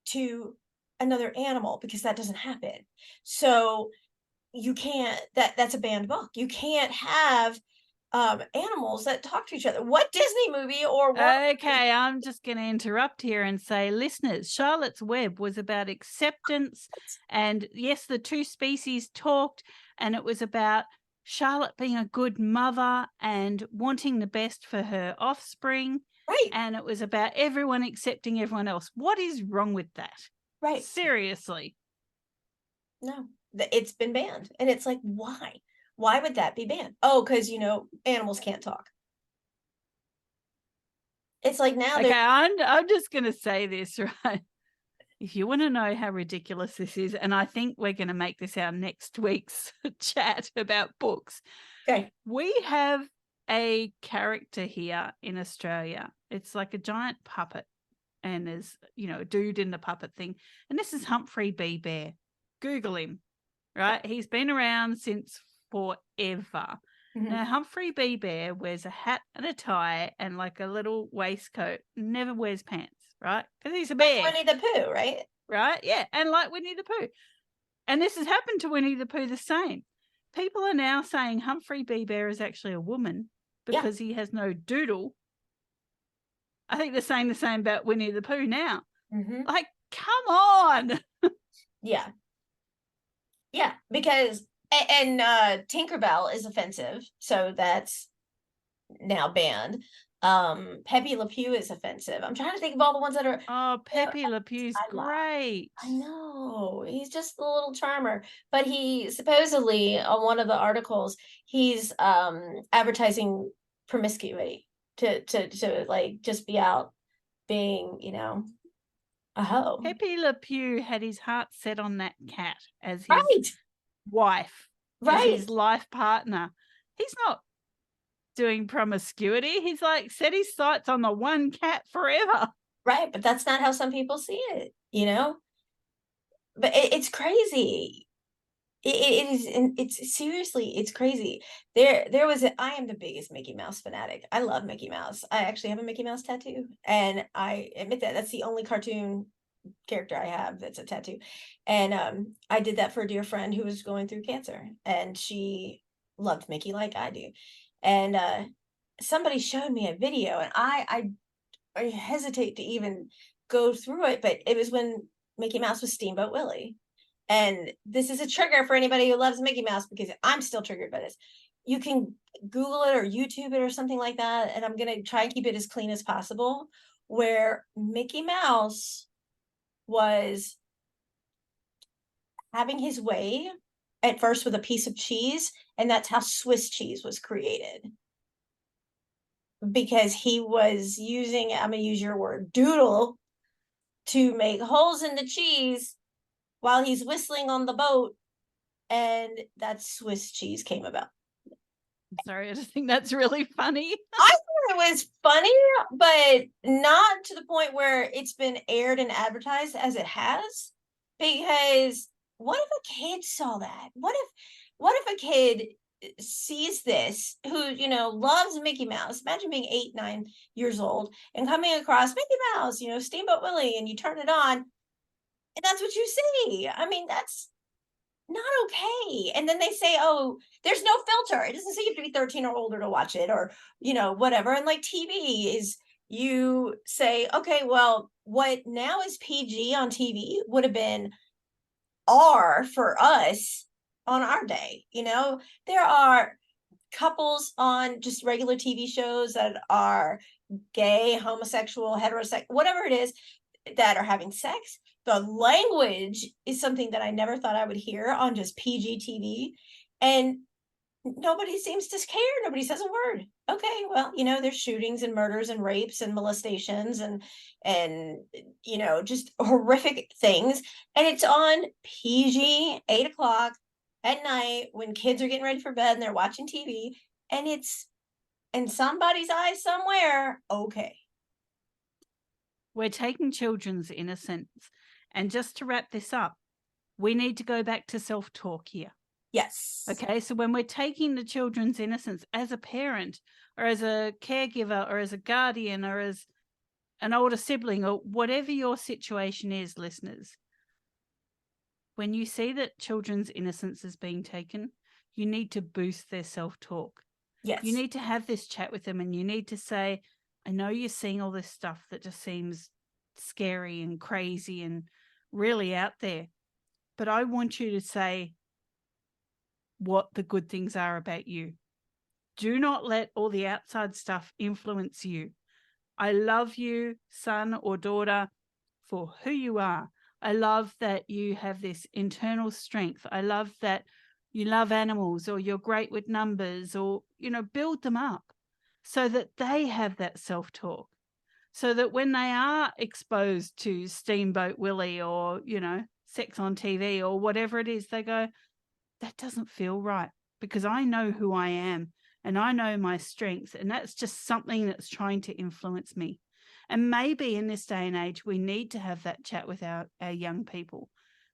to another animal, because that doesn't happen. So you can't, that's a banned book. You can't have animals that talk to each other. What Disney movie or what? Okay, I'm just going to interrupt here and say, listeners, Charlotte's Web was about acceptance. And yes, the two species talked, and it was about Charlotte being a good mother and wanting the best for her offspring. Right, And it was about everyone accepting everyone else. What is wrong with that? right. Seriously. No, it's been banned. And it's like, why? Why would that be banned? Oh, because, animals can't talk. It's like now Okay, they're I'm just going to say this, right? If you want to know how ridiculous this is, and I think we're going to make this our next week's chat about books, okay. we have a character here in Australia. It's like a giant puppet, and there's, a dude in the puppet thing. And this is Humphrey B. Bear. Google him, right? He's been around since forever. Mhm. Now, Humphrey B. Bear wears a hat and a tie and like a little waistcoat, never wears pants, right? Because he's a bear. Winnie the Pooh, right? Right? Yeah. And like Winnie the Pooh. And this has happened to Winnie the Pooh the same. People are now saying Humphrey B. Bear is actually a woman Yeah. because he has no doodle. I think they're saying the same about Winnie the Pooh now. Mhm. Like, come on. Yeah. Yeah, because and Tinkerbell is offensive, so that's now banned. Pepe Le Pew is offensive. I'm trying to think of all the ones that are. Oh, Pepe Le Pew's I love. great. I know he's just a little charmer, but he supposedly on one of the articles he's advertising promiscuity to like just be out being a hoe. Pepe Le Pew had his heart set on that cat as his Right, wife, as right, his life partner. He's not doing promiscuity. He's like set his sights on the one cat forever. right. But that's not how some people see it, But it's crazy. It is, and it's seriously, it's crazy. There was I am the biggest Mickey Mouse fanatic. I love Mickey Mouse. I actually have a Mickey Mouse tattoo, and I admit that that's the only cartoon character I have that's a tattoo. And I did that for a dear friend who was going through cancer, and she loved Mickey like I do. And somebody showed me a video, and I hesitate to even go through it, but it was when Mickey Mouse was Steamboat Willie. And this is a trigger for anybody who loves Mickey Mouse because I'm still triggered by this. You can Google it or YouTube it or something like that. And I'm going to try and keep it as clean as possible. Where Mickey Mouse was having his way at first with a piece of cheese. And that's how Swiss cheese was created. Because he was using, I'm going to use your word, doodle to make holes in the cheese while he's whistling on the boat, and that Swiss cheese came about. I'm sorry, I just think that's really funny. I thought it was funny, but not to the point where it's been aired and advertised as it has. Because what if a kid saw that? What if a kid sees this who loves Mickey Mouse? Imagine being 8, 9 years old and coming across Mickey Mouse, Steamboat Willie, and you turn it on, and that's what you see. I mean, that's not okay. And then they say, oh, there's no filter. It doesn't say you have to be 13 or older to watch it, or whatever. And like TV is, you say, okay, well, what now is PG on TV would have been R for us on our day. There are couples on just regular TV shows that are gay, homosexual, heterosexual, whatever it is, that are having sex. The language is something that I never thought I would hear on just PG TV. And nobody seems to care. Nobody says a word. Okay, well, there's shootings and murders and rapes and molestations and just horrific things. And it's on PG 8 o'clock at night when kids are getting ready for bed and they're watching TV, and it's in somebody's eyes somewhere. Okay. We're taking children's innocence. And just to wrap this up, we need to go back to self-talk here. Yes. Okay, so when we're taking the children's innocence as a parent or as a caregiver or as a guardian or as an older sibling or whatever your situation is, listeners, when you see that children's innocence is being taken, you need to boost their self-talk. Yes. You need to have this chat with them, and you need to say, I know you're seeing all this stuff that just seems scary and crazy and really out there, but I want you to say what the good things are about you. Do not let all the outside stuff influence you. I love you, son or daughter, for who you are. I love that you have this internal strength. I love that you love animals, or you're great with numbers, or, build them up so that they have that self-talk. So that when they are exposed to Steamboat Willie or, sex on TV or whatever it is, they go, that doesn't feel right, because I know who I am and I know my strengths, and that's just something that's trying to influence me. And maybe in this day and age, we need to have that chat with our young people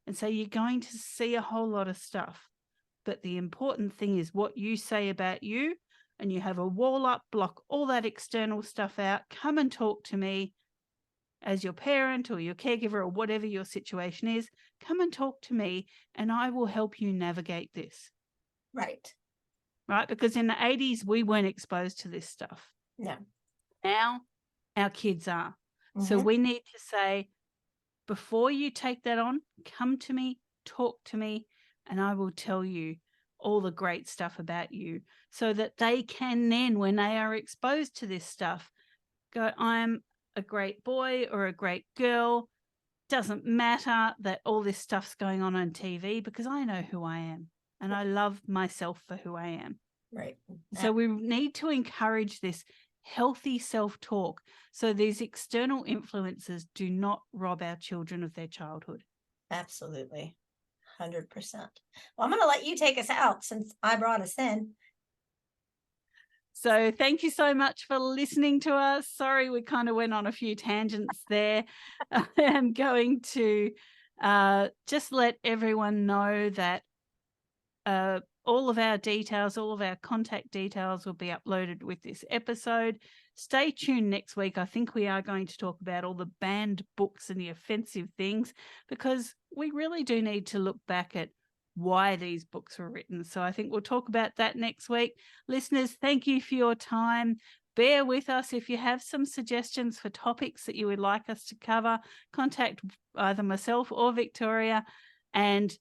and say, you're going to see a whole lot of stuff, but the important thing is what you say about you, and you have a wall up, block all that external stuff out, come and talk to me as your parent or your caregiver or whatever your situation is. Come and talk to me and I will help you navigate this. Right. Right? Because in the 80s, we weren't exposed to this stuff. No. Now our kids are. So Mhm. we need to say, before you take that on, come to me, talk to me, and I will tell you all the great stuff about you, so that they can then, when they are exposed to this stuff, go, I'm a great boy or a great girl. Doesn't matter that all this stuff's going on TV, because I know who I am and I love myself for who I am. Right. So we need to encourage this healthy self-talk so these external influences do not rob our children of their childhood. Absolutely. 100%. Well, I'm going to let you take us out since I brought us in. So thank you so much for listening to us. Sorry, we kind of went on a few tangents there. I'm going to just let everyone know that all of our details, all of our contact details will be uploaded with this episode. Stay tuned next week. I think we are going to talk about all the banned books and the offensive things, because we really do need to look back at why these books were written. So I think we'll talk about that next week. Listeners, thank you for your time. Bear with us. If you have some suggestions for topics that you would like us to cover, contact either myself or Victoria, and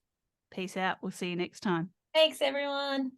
peace out. We'll see you next time. Thanks, everyone.